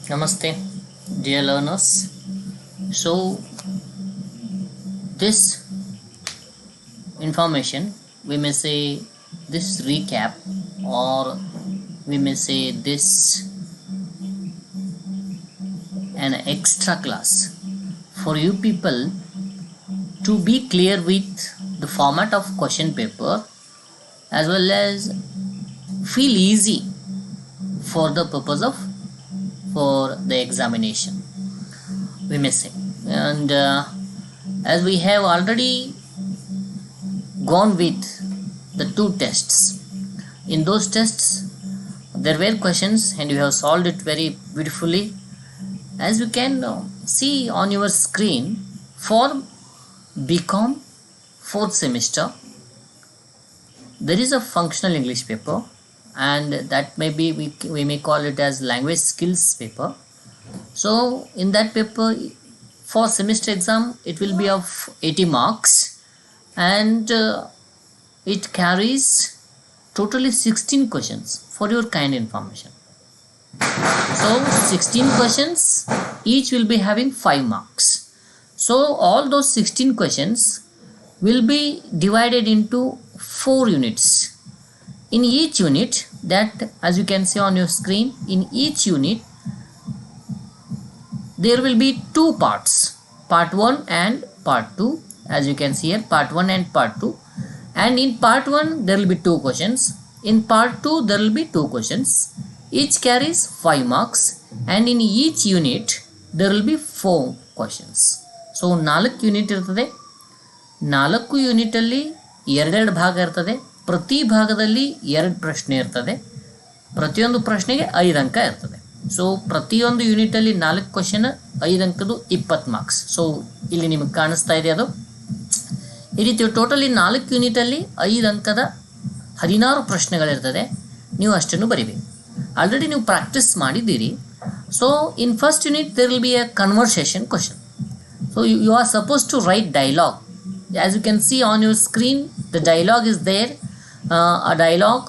Namaste, dear learners. So, this information, we may say this recap, or we may say this an extra class for you people to be clear with the format of question paper as well as feel easy for the purpose of for the examination, we may say. And as we have already gone with the two tests, in those tests there were questions and you have solved it very beautifully. As you can see on your screen, for BCom 4th semester there is a functional English paper, and that may be we may call it as language skills paper. So in that paper, for semester exam it will be of 80 marks, and it carries totally 16 questions for your kind information. So 16 questions, each will be having 5 marks. So all those 16 questions will be divided into 4 units. In each unit, that as you can see on your screen, in each unit there will be 2 parts, part 1 and part 2. As you can see here, part 1 and part 2. And in part 1 there will be 2 questions, in part 2 there will be 2 questions. Each carries 5 marks, and in each unit there will be 4 questions. So 4 unit ಇರ್ತದೆ. 4 ಯೂನಿಟಲ್ಲಿ 2 ಭಾಗ ಇರ್ತದೆ. ಪ್ರತಿ ಭಾಗದಲ್ಲಿ 2 ಪ್ರಶ್ನೆ ಇರ್ತದೆ. ಪ್ರತಿಯೊಂದು ಪ್ರಶ್ನೆಗೆ 5 ಅಂಕ ಇರ್ತದೆ. ಸೊ ಪ್ರತಿಯೊಂದು ಯೂನಿಟಲ್ಲಿ 4 ಕ್ವಶನ್, 5 ಅಂಕದ್ದು 20 ಮಾರ್ಕ್ಸ್. ಸೊ ಇಲ್ಲಿ ನಿಮಗೆ ಕಾಣಿಸ್ತಾ ಇದೆ ಅದು. ಈ ರೀತಿ ಟೋಟಲಿ 4 ಯೂನಿಟಲ್ಲಿ 5 ಅಂಕದ 16 ಪ್ರಶ್ನೆಗಳಿರ್ತದೆ. ನೀವು ಅಷ್ಟನ್ನು ಬರೀಬೇಕು. ಆಲ್ರೆಡಿ ನೀವು ಪ್ರಾಕ್ಟೀಸ್ ಮಾಡಿದ್ದೀರಿ. So in first unit there will be a conversation question. So you are supposed to write dialogue. As you can see on your screen, the dialogue is there. A dialogue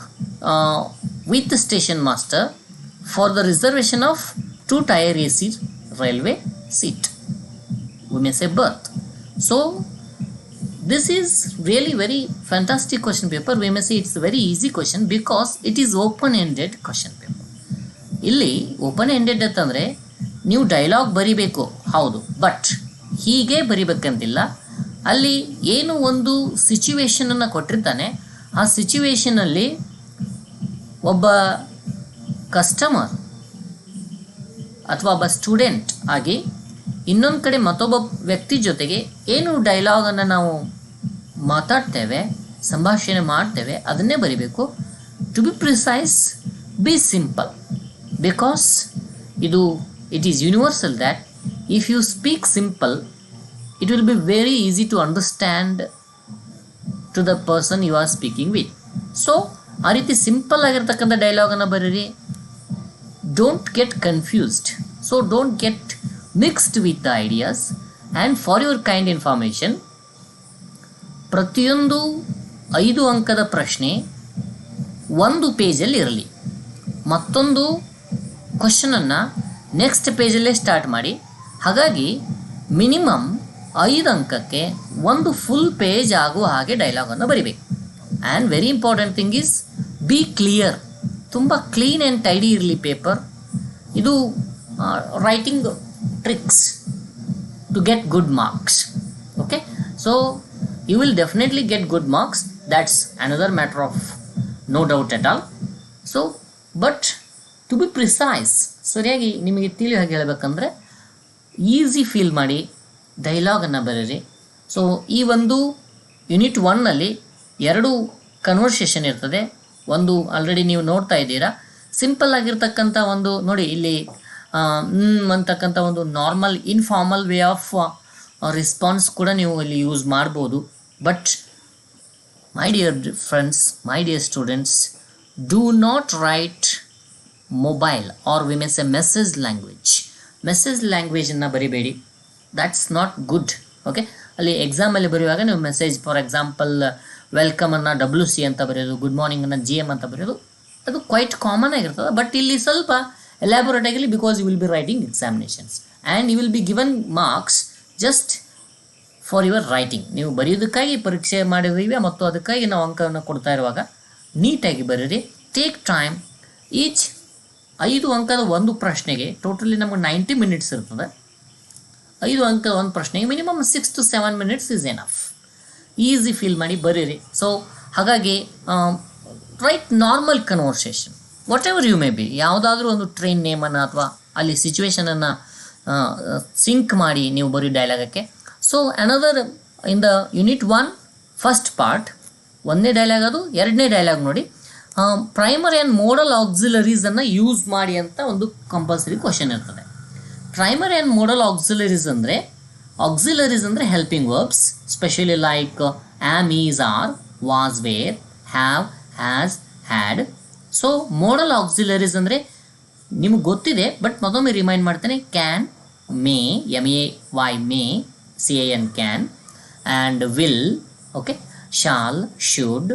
with the station master for the reservation of 2-tier AC railway seat. We may say berth. So this is really very fantastic question paper. We may say it's a very easy question because it is open-ended question paper. ಇಲ್ಲಿ open ended ಅಂತಂದರೆ ನೀವು dialogue ಬರಿಬೇಕು, ಹೌದು, but ಹೀಗೆ ಬರಿಬೇಕಂತಿಲ್ಲ. ಅಲ್ಲಿ ಏನು ಒಂದು ಸಿಚುವೇಶನನ್ನು ಕೊಟ್ಟಿರ್ತಾನೆ, ಆ ಸಿಚುವೇಶನಲ್ಲಿ ಒಬ್ಬ ಕಸ್ಟಮರ್ ಅಥವಾ ಒಬ್ಬ ಸ್ಟೂಡೆಂಟ್ ಆಗಿ ಇನ್ನೊಂದು ಕಡೆ ಮತ್ತೊಬ್ಬ ವ್ಯಕ್ತಿ ಜೊತೆಗೆ ಏನು ಡೈಲಾಗನ್ನು ನಾವು ಮಾತಾಡ್ತೇವೆ, ಸಂಭಾಷಣೆ ಮಾಡ್ತೇವೆ, ಅದನ್ನೇ ಬರಿಬೇಕು. To be precise, be simple, because it is universal that if you speak simple, it will be very easy to understand to the person you are speaking with. So ಆ ರೀತಿ ಸಿಂಪಲ್ ಆಗಿರ್ತಕ್ಕಂಥ ಡೈಲಾಗನ್ನು ಬರೀರಿ. Don't get confused, so don't get mixed with the ideas. And for your kind information, ಪ್ರತಿಯೊಂದು 5 ಅಂಕದ ಪ್ರಶ್ನೆ ಒಂದು ಪೇಜಲ್ಲಿ ಇರಲಿ, ಮತ್ತೊಂದು ಕ್ವಶನನ್ನು ನೆಕ್ಸ್ಟ್ ಪೇಜಲ್ಲೇ ಸ್ಟಾರ್ಟ್ ಮಾಡಿ. ಹಾಗಾಗಿ ಮಿನಿಮಮ್ 5 ಅಂಕಕ್ಕೆ ಒಂದು ಫುಲ್ ಪೇಜ್ ಆಗುವ ಹಾಗೆ ಡೈಲಾಗನ್ನು ಬರಿಬೇಕು. And very important thing is be clear. ತುಂಬ ಕ್ಲೀನ್ ಆ್ಯಂಡ್ ಟೈಡಿ ಇರಲಿ ಪೇಪರ್. ಇದು writing tricks to get good marks. Okay, so you will definitely get good marks. That's another matter of no doubt at all. So but to be precise, ಸರಿಯಾಗಿ ನಿಮಗೆ ತಿಳಿಯೋ ಹಾಗೆ ಹೇಳಬೇಕಂದ್ರೆ easy feel ಮಾಡಿ ಡೈಲಾಗನ್ನು ಬರೀರಿ. So ಈ ಒಂದು unit 1ನಲ್ಲಿ 2 conversation ಇರ್ತದೆ. ಒಂದು ಆಲ್ರೆಡಿ ನೀವು ನೋಡ್ತಾ ಇದ್ದೀರಾ, ಸಿಂಪಲ್ ಆಗಿರ್ತಕ್ಕಂಥ ಒಂದು ನೋಡಿ, ಇಲ್ಲಿ ಅಂತಕ್ಕಂಥ ಒಂದು normal informal way of response ಕೂಡ ನೀವು ಇಲ್ಲಿ ಯೂಸ್ ಮಾಡ್ಬೋದು. But my dear friends, my dear students, do not write mobile or we may say message ಲ್ಯಾಂಗ್ವೇಜನ್ನು ಬರಿಬೇಡಿ. That's not good. ಓಕೆ, ಅಲ್ಲಿ ಎಕ್ಸಾಮಲ್ಲಿ ಬರೆಯುವಾಗ ನೀವು ಮೆಸೇಜ್, ಫಾರ್ ಎಕ್ಸಾಂಪಲ್ ವೆಲ್ಕಮನ್ನು WC ಅಂತ ಬರೆಯೋದು, ಗುಡ್ ಮಾರ್ನಿಂಗನ್ನು GM ಅಂತ ಬರೆಯೋದು, ಅದು ಕ್ವೈಟ್ ಕಾಮನ್ ಆಗಿರ್ತದೆ. ಬಟ್ ಇಲ್ಲಿ ಸ್ವಲ್ಪ elaborately because you will be writing examinations and you will be given marks just for your writing. ನೀವು ಬರೆಯೋದಕ್ಕಾಗಿ ಪರೀಕ್ಷೆ ಮಾಡಿದ್ದೀವಿ ಮತ್ತು ಅದಕ್ಕಾಗಿ ನಾವು ಅಂಕವನ್ನು ಕೊಡ್ತಾ ಇರುವಾಗ ನೀಟಾಗಿ ಬರೀರಿ. Take time. ಈಚ್ 5 ಅಂಕದ ಒಂದು ಪ್ರಶ್ನೆಗೆ ಟೋಟಲಿ ನಮಗೆ 90 ಮಿನಿಟ್ಸ್ ಇರ್ತದೆ. 5 ಅಂಕದ ಒಂದು ಪ್ರಶ್ನೆಗೆ minimum 6 to 7 minutes is enough. Easy feel ಮಾಡಿ ಬರೀರಿ. ಸೊ ಹಾಗಾಗಿ write normal conversation whatever you may be, ಯಾವುದಾದ್ರೂ ಒಂದು ಟ್ರೈನ್ ನೇಮನ್ನು ಅಥವಾ ಅಲ್ಲಿ ಸಿಚುವೇಶನನ್ನು ಸಿಂಕ್ ಮಾಡಿ ನೀವು ಬರೀ ಡೈಲಾಗಕ್ಕೆ. So another in the unit 1 first part, ಒಂದನೇ ಡೈಲಾಗ್ ಅದು. ಎರಡನೇ ಡೈಲಾಗ್ ನೋಡಿ, ಪ್ರೈಮರಿ ಆ್ಯಂಡ್ ಮೋಡಲ್ ಆಕ್ಸಿಲರೀಸನ್ನು ಯೂಸ್ ಮಾಡಿ ಅಂತ ಒಂದು ಕಂಪಲ್ಸರಿ ಕ್ವಶನ್ ಇರ್ತದೆ. ಪ್ರೈಮರಿ ಆ್ಯಂಡ್ ಮೋಡಲ್ ಆಕ್ಸಿಲರೀಸ್ ಅಂದರೆ helping verbs, specially like am, is, are, was, were, have, has, had. So modal auxiliaries ಅಂದರೆ ನಿಮಗೆ ಗೊತ್ತಿದೆ, ಬಟ್ ಮತ್ತೊಮ್ಮೆ ರಿಮೈಂಡ್ ಮಾಡ್ತೇನೆ. Can, may, MAY, may, CAN, can, and will, okay, shall, should,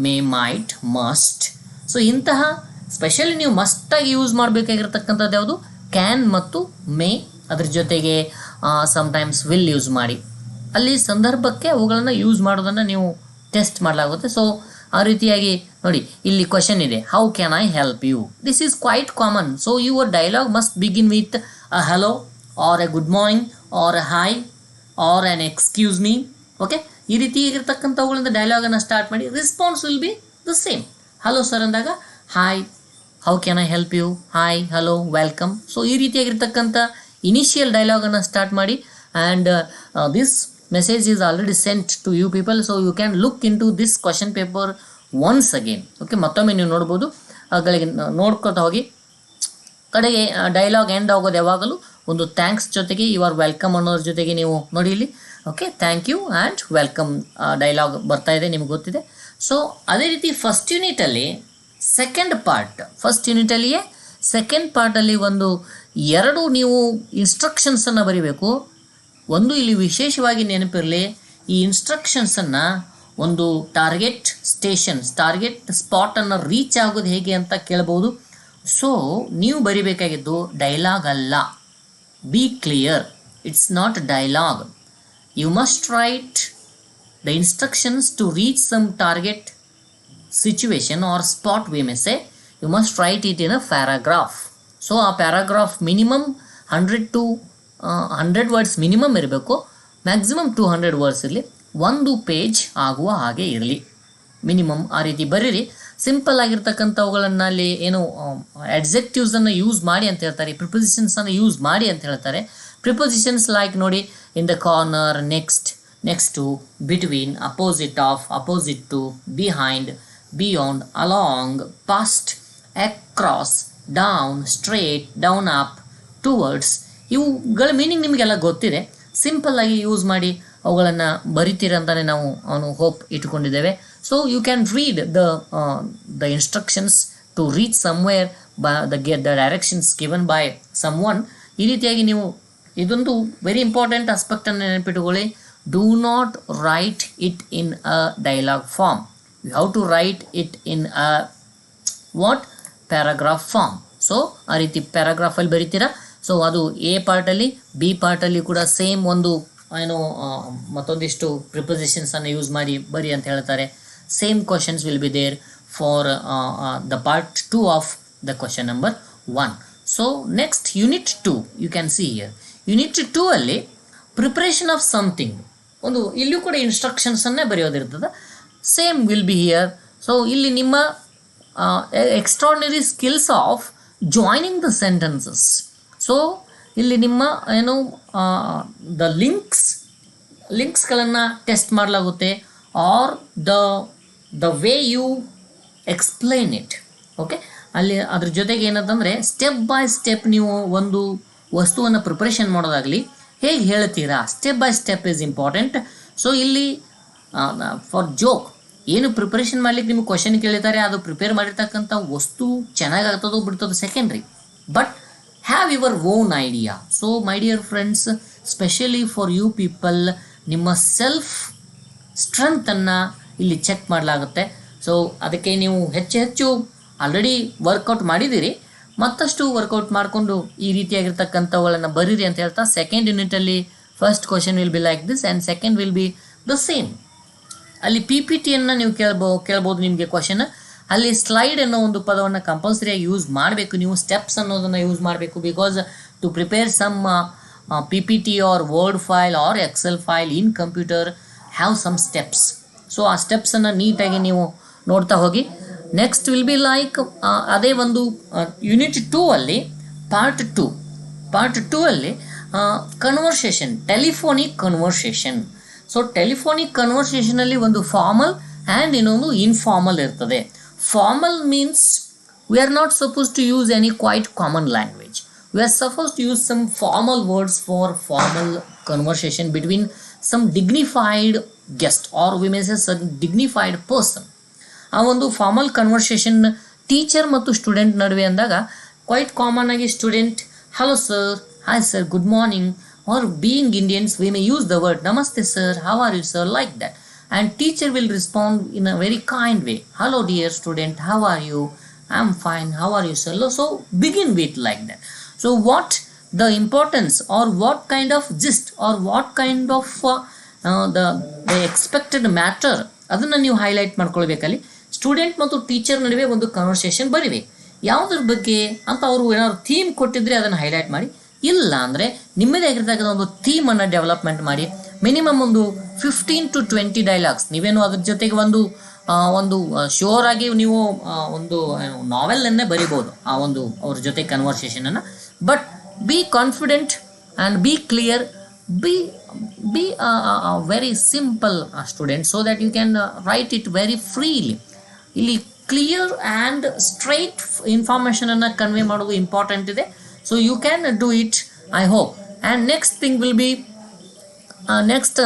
may, might, must. So ಇಂತಹ specially ನೀವು ಮಸ್ಟಾಗಿ use ಮಾಡಬೇಕಾಗಿರ್ತಕ್ಕಂಥದ್ದು ಯಾವುದು? Can ಮತ್ತು ಮೇ. ಅದ್ರ ಜೊತೆಗೆ ಸಮ್ಟೈಮ್ಸ್ ವಿಲ್ ಯೂಸ್ ಮಾಡಿ, ಅಲ್ಲಿ ಸಂದರ್ಭಕ್ಕೆ ಅವುಗಳನ್ನು ಯೂಸ್ ಮಾಡೋದನ್ನು ನೀವು ಟೆಸ್ಟ್ ಮಾಡಲಾಗುತ್ತೆ. ಸೊ ಆ ರೀತಿಯಾಗಿ ನೋಡಿ, ಇಲ್ಲಿ ಕ್ವಶನ್ ಇದೆ, how can I help you? This is quite common. So your dialogue must begin with a hello or a good morning or a hi or an excuse me. Okay, ಈ ರೀತಿ ಇರತಕ್ಕಂಥವುಗಳಿಂದ ಡೈಲಾಗನ್ನು start ಮಾಡಿ. Response will be the same. Hello sir ಅಂದಾಗ hi, how can I help you, hi, hello, welcome. So ಈ ರೀತಿಯಾಗಿರ್ತಕ್ಕಂಥ initial ಡೈಲಾಗನ್ನು start ಮಾಡಿ. And this message is already sent to you people. So you can look into this question paper once again. Okay, ಮತ್ತೊಮ್ಮೆ ನೀವು ನೋಡ್ಬೋದು. ಅಗಳಿಗೆ ನೋಡ್ಕೊತಾ ಹೋಗಿ. ಕಡೆಗೆ ಡೈಲಾಗ್ ಎಂಡ್ ಆಗೋದು ಯಾವಾಗಲೂ ಒಂದು ಥ್ಯಾಂಕ್ಸ್ ಜೊತೆಗೆ, ಯು ಆರ್ ವೆಲ್ಕಮ್ ಅನ್ನೋದ್ರ ಜೊತೆಗೆ ನೀವು ನೋಡಿ ಇಲ್ಲಿ. Okay, thank you and welcome dialogue ಬರ್ತಾ ಇದೆ, ನಿಮ್ಗೆ ಗೊತ್ತಿದೆ. ಸೊ ಅದೇ ರೀತಿ ಫಸ್ಟ್ ಯೂನಿಟಲ್ಲಿ ಸೆಕೆಂಡ್ ಪಾರ್ಟಲ್ಲಿ ಒಂದು 2 ನೀವು ಇನ್ಸ್ಟ್ರಕ್ಷನ್ಸನ್ನು ಬರೀಬೇಕು. ಒಂದು ಇಲ್ಲಿ ವಿಶೇಷವಾಗಿ ನೆನಪಿರಲಿ, ಈ ಇನ್ಸ್ಟ್ರಕ್ಷನ್ಸನ್ನು ಒಂದು ಟಾರ್ಗೆಟ್ ಸ್ಪಾಟನ್ನು ರೀಚ್ ಆಗೋದು ಹೇಗೆ ಅಂತ ಕೇಳ್ಬೋದು. ಸೊ ನೀವು ಬರಿಬೇಕಾಗಿದ್ದು ಡೈಲಾಗ್ ಅಲ್ಲ. Be clear, it's not dialogue. You must write the instructions to reach some target situation or spot, we may say. You must write it in a paragraph. So ಆ paragraph minimum 100 words minimum ಇರಬೇಕು. Maximum 200 words ಇರಲಿ. 1 page ಆಗುವ ಹಾಗೆ ಇರಲಿ minimum. ಆ ರೀತಿ ಬರೀರಿ. Simple ಆಗಿರ್ತಕ್ಕಂಥವುಗಳನ್ನು ಅಲ್ಲಿ ಏನು ಅಡ್ಜೆಕ್ಟಿವ್ಸನ್ನು ಯೂಸ್ ಮಾಡಿ ಅಂತ ಹೇಳ್ತಾರೆ, ಪ್ರಿಪೊಸಿಷನ್ಸನ್ನು ಯೂಸ್ ಮಾಡಿ ಅಂತ ಹೇಳ್ತಾರೆ. ಪ್ರಿಪೊಸಿಷನ್ಸ್ ಲೈಕ್ ನೋಡಿ, in the corner, next to, between, opposite of, opposite to, behind, beyond, along, past, across, down, straight, down, up, towards. ಇವುಗಳ ಮೀನಿಂಗ್ ನಿಮಗೆಲ್ಲ ಗೊತ್ತಿದೆ. ಸಿಂಪಲ್ಲಾಗಿ ಯೂಸ್ ಮಾಡಿ ಅವುಗಳನ್ನು ಬರಿತೀರಂತಾನೆ ನಾವು ಹೋಪ್ ಇಟ್ಕೊಂಡಿದ್ದೇವೆ. So you can read the instructions to reach somewhere by the directions given by someone. ಈ ರೀತಿಯಾಗಿ ನೀವು ಇದೊಂದು ವೆರಿ ಇಂಪಾರ್ಟೆಂಟ್ ಆಸ್ಪೆಕ್ಟನ್ನು ನೆನಪಿಟ್ಟುಕೊಳ್ಳಿ. Do not write it in a dialogue form. You have to write it in a paragraph form. So ಆ ರೀತಿ ಪ್ಯಾರಾಗ್ರಾಫಲ್ಲಿ ಬರಿತೀರಾ. ಸೊ ಅದು ಎ ಪಾರ್ಟಲ್ಲಿ, ಬಿ ಪಾರ್ಟಲ್ಲಿ ಕೂಡ ಸೇಮ್ ಒಂದು ಮತ್ತೊಂದಿಷ್ಟು ಪ್ರಿಪೊಸಿಷನ್ಸನ್ನು ಯೂಸ್ ಮಾಡಿ ಬರಿ ಅಂತ ಹೇಳ್ತಾರೆ. Same questions will be there for the part 2 of the question number 1. So next unit 2 you can see here. Unit 2 ಅಲ್ಲಿ ಪ್ರಿಪ್ರೇಷನ್ ಆಫ್ ಸಮಥಿಂಗ್, ಒಂದು ಇಲ್ಲೂ ಕೂಡ ಇನ್ಸ್ಟ್ರಕ್ಷನ್ಸನ್ನೇ ಬರೆಯೋದಿರ್ತದೆ. Same will be here. So ಇಲ್ಲಿ ನಿಮ್ಮ extraordinary skills of joining the sentences. So ಇಲ್ಲಿ ನಿಮ್ಮ ದ ಲಿಂಕ್ಸ್ಗಳನ್ನು ಟೆಸ್ಟ್ ಮಾಡಲಾಗುತ್ತೆ, or the way you explain it. Okay, ಅಲ್ಲಿ ಅದ್ರ ಜೊತೆಗೆ ಏನಂತಂದರೆ ಸ್ಟೆಪ್ ಬೈ ಸ್ಟೆಪ್ ನೀವು ಒಂದು ವಸ್ತುವನ್ನು ಪ್ರಿಪ್ರೇಷನ್ ಮಾಡೋದಾಗಲಿ ಹೇಗೆ ಹೇಳ್ತೀರಾ, step by step is important. So ಇಲ್ಲಿ ಫಾರ್ ಜೋಕ್ ಏನು ಪ್ರಿಪ್ರೇಷನ್ ಮಾಡ್ಲಿಕ್ಕೆ ನಿಮಗೆ ಕ್ವಶನ್ ಕೇಳಿದ್ದಾರೆ, ಅದು ಪ್ರಿಪೇರ್ ಮಾಡಿರ್ತಕ್ಕಂಥ ವಸ್ತು ಚೆನ್ನಾಗಾಗ್ತದೋ ಬಿಡ್ತದೋ secondary, but have your own idea. So my dear friends, specially for you people, ನಿಮ್ಮ ಸೆಲ್ಫ್ ಸ್ಟ್ರೆಂತನ್ನು ಇಲ್ಲಿ ಚೆಕ್ ಮಾಡಲಾಗುತ್ತೆ. ಸೊ ಅದಕ್ಕೆ ನೀವು ಹೆಚ್ಚು ಆಲ್ರೆಡಿ ವರ್ಕೌಟ್ ಮಾಡಿದ್ದೀರಿ, ಮತ್ತಷ್ಟು ವರ್ಕೌಟ್ ಮಾಡಿಕೊಂಡು ಈ ರೀತಿಯಾಗಿರ್ತಕ್ಕಂಥವುಗಳನ್ನು ಬರೀರಿ ಅಂತ ಹೇಳ್ತಾ ಸೆಕೆಂಡ್ ಯೂನಿಟಲ್ಲಿ first question will be like this and second will be the same. ಅಲ್ಲಿ ಪಿ ಪಿ ಟಿಯನ್ನು ನೀವು ಕೇಳ್ಬೋದು ನಿಮಗೆ ಕ್ವಶನ್. ಅಲ್ಲಿ ಸ್ಲೈಡ್ ಅನ್ನೋ ಒಂದು ಪದವನ್ನು ಕಂಪಲ್ಸರಿಯಾಗಿ ಯೂಸ್ ಮಾಡಬೇಕು, ನೀವು ಸ್ಟೆಪ್ಸ್ ಅನ್ನೋದನ್ನು ಯೂಸ್ ಮಾಡಬೇಕು. Because to prepare some P P T or word file or excel file in computer have some steps. So ಆ ಸ್ಟೆಪ್ಸನ್ನು ನೀಟಾಗಿ ನೀವು ನೋಡ್ತಾ ಹೋಗಿ. ನೆಕ್ಸ್ಟ್ ವಿಲ್ ಬಿ ಲೈಕ್ ಅದೇ ಒಂದು ಯೂನಿಟ್ 2 ಅಲ್ಲಿ ಪಾರ್ಟ್ 2 ಅಲ್ಲಿ conversation, telephonic conversation. So telephonic ಕನ್ವರ್ಸೇಷನಲ್ಲಿ ಒಂದು ಫಾರ್ಮಲ್ ಆ್ಯಂಡ್ ಇನ್ನೊಂದು ಇನ್ಫಾರ್ಮಲ್ ಇರ್ತದೆ. Formal means we are not suppose to use any quite common language. We are supposed to use some formal words for formal conversation between some dignified guest or we may say some dignified person. ಆ ಒಂದು formal conversation teacher ಮತ್ತು student ನಡುವೆ ಅಂದಾಗ quite common ಆಗಿ student hello sir, hi sir, good morning, or being Indians we may use the word namaste sir, how are you sir, like that. And teacher will respond in a very kind way, hello dear student, how are you, I am fine, how are you sir. So begin with like that. So what the importance or what kind of gist or what kind of the expected matter ಅದನ್ನು ನೀವು highlight ಮಾಡ್ಕೊಳ್ಬೇಕಲ್ಲಿ. Student ಮತ್ತು teacher ನಡುವೆ ಒಂದು conversation ಬರೀಬೇಕು. ಯಾವುದ್ರ ಬಗ್ಗೆ ಅಂತ ಅವರು ಏನಾದ್ರು ಥೀಮ್ ಕೊಟ್ಟಿದ್ರೆ ಅದನ್ನು ಹೈಲೈಟ್ ಮಾಡಿ, ಇಲ್ಲ ಅಂದರೆ ನಿಮ್ಮದೇ ಆಗಿರ್ತಕ್ಕಂಥ ಒಂದು ಥೀಮನ್ನು ಡೆವಲಪ್ಮೆಂಟ್ ಮಾಡಿ. ಮಿನಿಮಮ್ ಒಂದು 15 to 20 ಡೈಲಾಗ್ಸ್. ನೀವೇನು ಅದ್ರ ಜೊತೆಗೆ ಒಂದು ಶೋರ್ ಆಗಿ ನೀವು ಒಂದು ನಾವೆಲನ್ನೇ ಬರಿಬೋದು ಆ ಒಂದು ಅವ್ರ ಜೊತೆ ಕನ್ವರ್ಸೇಷನನ್ನು. But be confident and be clear, be a very simple student so that you can write it very freely. ಇಲ್ಲಿ ಕ್ಲಿಯರ್ ಆ್ಯಂಡ್ ಸ್ಟ್ರೈಟ್ ಇನ್ಫಾರ್ಮೇಷನನ್ನು ಕನ್ವೆ ಮಾಡೋದು ಇಂಪಾರ್ಟೆಂಟ್ ಇದೆ. So you can do it, I hope. And next thing will be next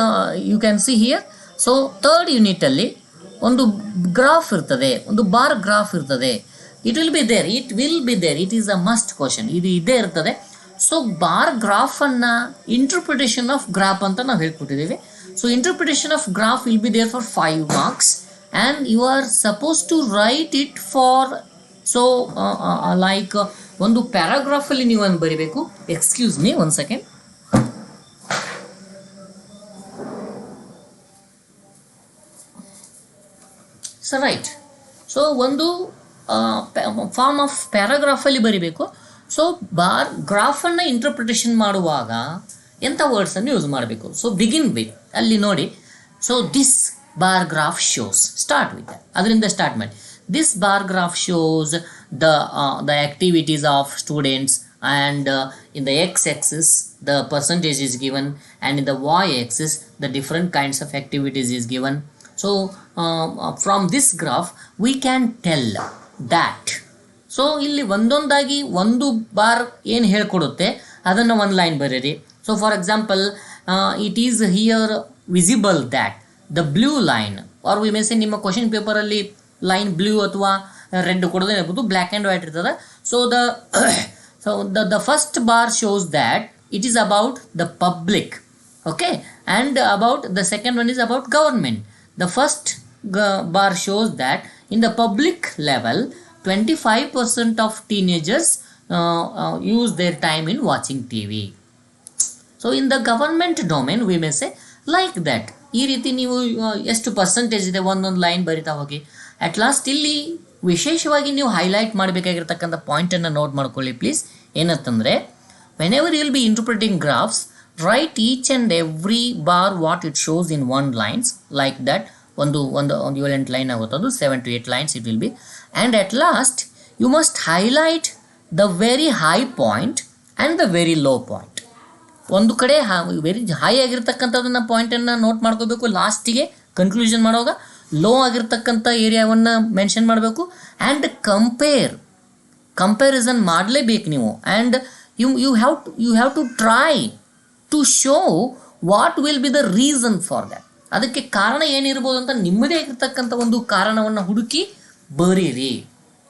you can see here. So third ಯೂನಿಟಲ್ಲಿ ಒಂದು graph ಇರ್ತದೆ, ಒಂದು bar graph ಇರ್ತದೆ. It will be there, it is a must question, ಇದು ಇದೇ ಇರ್ತದೆ. So bar ಗ್ರಾಫನ್ನು interpretation of graph ಅಂತ ನಾವು ಹೇಳ್ಕೊಟ್ಟಿದ್ದೀವಿ. So interpretation of graph will be there for 5 marks and you are suppose to write it for like ಒಂದು ಪ್ಯಾರಾಗ್ರಾಫಲ್ಲಿ ನೀವು ಒಂದು ಬರೀಬೇಕು. Excuse me one second. So right, so ಒಂದು ಫಾರ್ಮ್ ಆಫ್ ಪ್ಯಾರಾಗ್ರಾಫಲ್ಲಿ ಬರೀಬೇಕು. ಸೊ ಬಾರ್ ಗ್ರಾಫನ್ನು ಇಂಟರ್ಪ್ರಿಟೇಷನ್ ಮಾಡುವಾಗ ಎಂಥ ವರ್ಡ್ಸನ್ನು ಯೂಸ್ ಮಾಡಬೇಕು. ಸೊ ಬಿಗಿನ್ ವಿತ್, ಅಲ್ಲಿ ನೋಡಿ. So this bar graph shows, start with ಅದರಿಂದ ಸ್ಟಾರ್ಟ್ ಮಾಡಿ. This bar graph shows the activities of students and in the x-axis the percentage is given and in the y-axis the different kinds of activities is given. So from this graph we can tell that. So ಇಲ್ಲಿ ಒಂದೊಂದಾಗಿ ಒಂದು bar ಏನು ಹೇಳ್ಕೊಡುತ್ತೆ ಅದನ್ನು ಒಂದು line ಬರೀರಿ. So for example it is here visible that the blue line or we may say, ನಿಮ್ಮ question ಪೇಪರಲ್ಲಿ line blue ಅಥವಾ ರೆಡ್ ಕೊಡೋದೇ ಇರ್ಬೋದು, ಬ್ಲ್ಯಾಕ್ ಆ್ಯಂಡ್ ವೈಟ್ ಇರ್ತದೆ. So the first bar shows that it is about the public, okay, and about the second one is about government. The first bar shows that in the public level 25% of teenagers use their time in watching TV. So in the government domain we may say like that. ಈ ರೀತಿ ನೀವು ಎಷ್ಟು percentage ಇದೆ ಒಂದೊಂದು line ಬರಿತಾ ಹೋಗಿ. At last ಇಲ್ಲಿ ವಿಶೇಷವಾಗಿ ನೀವು ಹೈಲೈಟ್ ಮಾಡಬೇಕಾಗಿರ್ತಕ್ಕಂಥ ಪಾಯಿಂಟನ್ನು ನೋಟ್ ಮಾಡ್ಕೊಳ್ಳಿ ಪ್ಲೀಸ್. ಏನಂತಂದರೆ, whenever you will be interpreting graphs, write each and every bar what it shows in 1 lines like that. ಒಂದು 7-8 ಲೈನ್ ಆಗುತ್ತೆ, ಅದು 7 to 8 lines it will be. And at last you must highlight the very high point and the very low point. ಒಂದು ಕಡೆ very high ಆಗಿರ್ತಕ್ಕಂಥದನ್ನು ಪಾಯಿಂಟನ್ನು note ಮಾಡ್ಕೋಬೇಕು, ಲಾಸ್ಟಿಗೆ conclusion ಮಾಡುವಾಗ ಲೋ ಆಗಿರ್ತಕ್ಕಂಥ ಏರಿಯಾವನ್ನು ಮೆನ್ಷನ್ ಮಾಡಬೇಕು. ಆ್ಯಂಡ್ ಕಂಪೇರಿಸನ್ ಮಾಡಲೇಬೇಕು ನೀವು. And you have to try to show what will be the reason for that. ಅದಕ್ಕೆ ಕಾರಣ ಏನಿರ್ಬೋದು ಅಂತ ನಿಮ್ಮದೇ ಆಗಿರ್ತಕ್ಕಂಥ ಒಂದು ಕಾರಣವನ್ನು ಹುಡುಕಿ ಬರೀರಿ.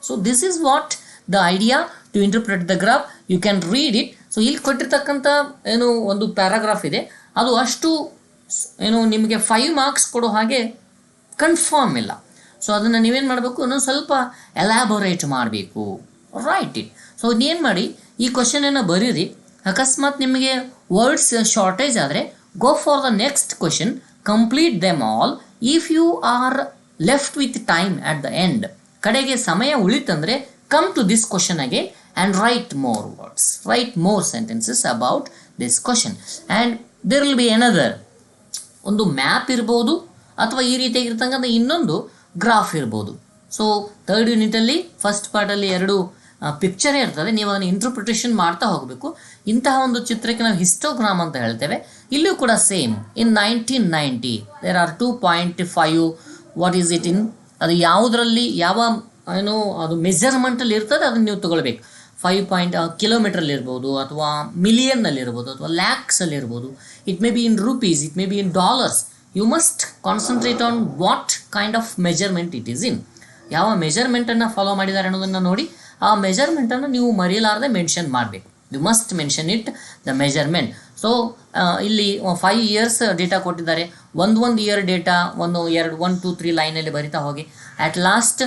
So this is what the idea to interpret the graph. You can read it. So ಇಲ್ಲಿ ಕೊಟ್ಟಿರ್ತಕ್ಕಂಥ ಏನು ಒಂದು ಪ್ಯಾರಾಗ್ರಾಫ್ ಇದೆ, ಅದು ಅಷ್ಟು ಏನು ನಿಮಗೆ 5 marks ಕೊಡೋ ಹಾಗೆ ಕನ್ಫರ್ಮ್ ಇಲ್ಲ. ಸೊ ಅದನ್ನು ನೀವೇನು ಮಾಡಬೇಕು, ಇನ್ನೊಂದು ಸ್ವಲ್ಪ ಎಲಾಬೋರೇಟ್ ಮಾಡಬೇಕು, ರೈಟ್ ಇಟ್. ಸೊ ಸೊ ಏನು ಮಾಡಿ ಈ ಕ್ವಶನನ್ನು ಬರೀರಿ. ಅಕಸ್ಮಾತ್ ನಿಮಗೆ ವರ್ಡ್ಸ್ ಶಾರ್ಟೇಜ್ ಆದರೆ go for the next question, complete them all. If you are left with time at the end, ಕಡೆಗೆ ಸಮಯ ಉಳಿತಂದರೆ come to this question again and write more words, write more sentences about this question. And there will be another, ಒಂದು map ಇರ್ಬೋದು ಅಥವಾ ಈ ರೀತಿಯಾಗಿರ್ತಕ್ಕಂಥ ಇನ್ನೊಂದು graph ಇರ್ಬೋದು. ಸೊ ಥರ್ಡ್ ಯೂನಿಟಲ್ಲಿ ಫಸ್ಟ್ ಪಾರ್ಟಲ್ಲಿ ಎರಡು ಪಿಕ್ಚರೇ ಇರ್ತದೆ, ನೀವು ಅದನ್ನು ಇಂಟರ್ಪ್ರಿಟೇಷನ್ ಮಾಡ್ತಾ ಹೋಗಬೇಕು. ಇಂತಹ ಒಂದು ಚಿತ್ರಕ್ಕೆ ನಾವು ಹಿಸ್ಟೋಗ್ರಾಮ್ ಅಂತ ಹೇಳ್ತೇವೆ. ಇಲ್ಲಿಯೂ ಕೂಡ same. In 1990 there are 2.5, what is it in, ಅದು ಯಾವುದರಲ್ಲಿ ಯಾವ ಏನು ಅದು ಮೆಜರ್ಮೆಂಟಲ್ಲಿ ಇರ್ತದೆ ಅದನ್ನು ನೀವು ತೊಗೊಳ್ಬೇಕು. 5 ಕಿಲೋಮೀಟ್ರಲ್ಲಿ ಇರ್ಬೋದು, ಅಥವಾ ಮಿಲಿಯನ್ನಲ್ಲಿ ಇರ್ಬೋದು, ಅಥವಾ ಲ್ಯಾಕ್ಸಲ್ಲಿ ಇರ್ಬೋದು. It may be in rupees, it may be in dollars. You must concentrate on what kind of measurement it is in. ಯಾವ ಮೆಜರ್ಮೆಂಟನ್ನು ಫಾಲೋ ಮಾಡಿದ್ದಾರೆ ಅನ್ನೋದನ್ನು ನೋಡಿ ಆ ಮೆಜರ್ಮೆಂಟನ್ನು ನೀವು ಮರೆಯಲಾರದೆ ಮೆನ್ಷನ್ ಮಾಡಬೇಕು. You must mention it the measurement. So ಇಲ್ಲಿ 5 years ಡೇಟಾ ಕೊಟ್ಟಿದ್ದಾರೆ. ಒಂದು ಇಯರ್ ಡೇಟಾ 1, 2, 3 ಲೈನಲ್ಲಿ ಬರಿತಾ ಹೋಗಿ. ಅಟ್ ಲಾಸ್ಟ್